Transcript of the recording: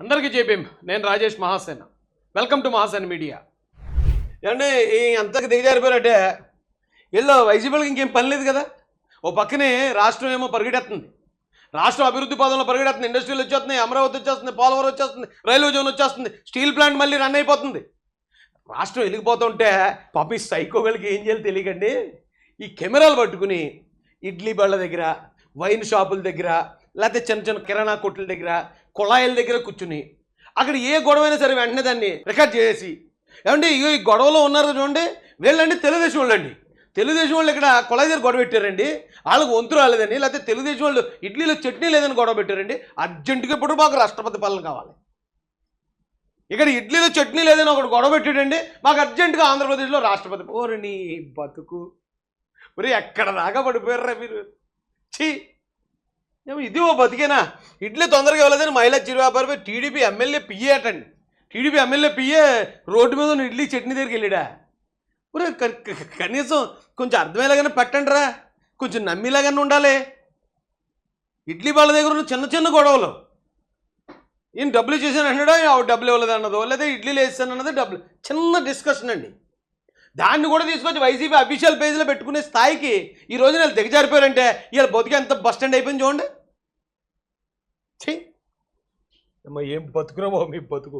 అందరికీ జేబీఎం. నేను Rajesh Mahasena. Welcome to Mahasena media. ఏమంటే ఈ అంతకు దిగజారిపోయారంటే వీళ్ళు వైసీపీలకు ఇంకేం పని లేదు కదా. ఓ పక్కనే రాష్ట్రం ఏమో పరిగెడుతుంది, రాష్ట్రం అభివృద్ధి పదంలో పరిగెడుతుంది. ఇండస్ట్రీలు వచ్చేస్తున్నాయి, అమరావతి వచ్చేస్తుంది, పోలవరం వచ్చేస్తుంది, రైల్వే జోన్ వచ్చేస్తుంది, స్టీల్ ప్లాంట్ మళ్ళీ రన్ అయిపోతుంది. రాష్ట్రం వెలిగిపోతుంటే పాపి సైకోగలకి ఏం చేయాలి తెలియకండి, ఈ కెమెరాలు పట్టుకుని ఇడ్లీ బళ్ళ దగ్గర, వైన్ షాపుల దగ్గర, లేకపోతే చిన్న చిన్న కిరాణా కొట్ల దగ్గర, కుళాయిల దగ్గర కూర్చుని అక్కడ ఏ గొడవైనా సరే వెంటనే దాన్ని రికార్డ్ చేసి, ఏమంటే ఈ గొడవలో ఉన్నారు చూడండి వీళ్ళండి తెలుగుదేశం వాళ్ళండి. తెలుగుదేశం వాళ్ళు ఇక్కడ కుళాయి దగ్గర గొడవ పెట్టారండి, వాళ్ళకి వంతు రాలేదని, లేకపోతే తెలుగుదేశం వాళ్ళు ఇడ్లీలో చట్నీ లేదని గొడవ పెట్టారండి. అర్జెంటుగా ఇప్పుడు మాకు రాష్ట్రపతి పాలన కావాలి. ఇక్కడ ఇడ్లీలో చట్నీ లేదని ఒకటి గొడవ పెట్టాడండి, మాకు అర్జెంటుగా ఆంధ్రప్రదేశ్లో రాష్ట్రపతి. ఓరని బతుకు మరి ఎక్కడ దాకా పడిపోయారా మీరు? ఛీ, ఏమో ఇది ఓ బతికేనా? ఇడ్లీ తొందరగా ఇవ్వలేదని మహిళా చిరు వ్యాపారి టీడీపీ ఎమ్మెల్యే పిఏ అటండి. టీడీపీ ఎమ్మెల్యే పిఏ రోడ్డు మీద ఉన్న ఇడ్లీ చట్నీ దగ్గరికి వెళ్ళాడా? ఒరే కనీసం కొంచెం అర్థమయ్యేలాగానే పెట్టండి రా, కొంచెం నమ్మేలాగానే ఉండాలి. ఇడ్లీ వాళ్ళ దగ్గర ఉన్న చిన్న చిన్న గొడవలు, ఈయన డబ్బులు చేశాను అన్నాడో ఆవిడ డబ్బులు ఇవ్వలేదు అన్నదో, లేదా ఇడ్లీలు వేసాను అన్నదో డబ్బులు, చిన్న డిస్కషన్ అండి. దాన్ని కూడా తీసుకొచ్చి వైసీపీ అఫీషియల్ పేజీలో పెట్టుకునే స్థాయికి ఈ రోజు వీళ్ళు దిగజారిపోయారంటే వీళ్ళ బతుకు ఎంత బస్ స్టాండ్ అయిపోయింది చూడండి. ఛీ, ఏం బతుకురా బాబు మీ బతుకు.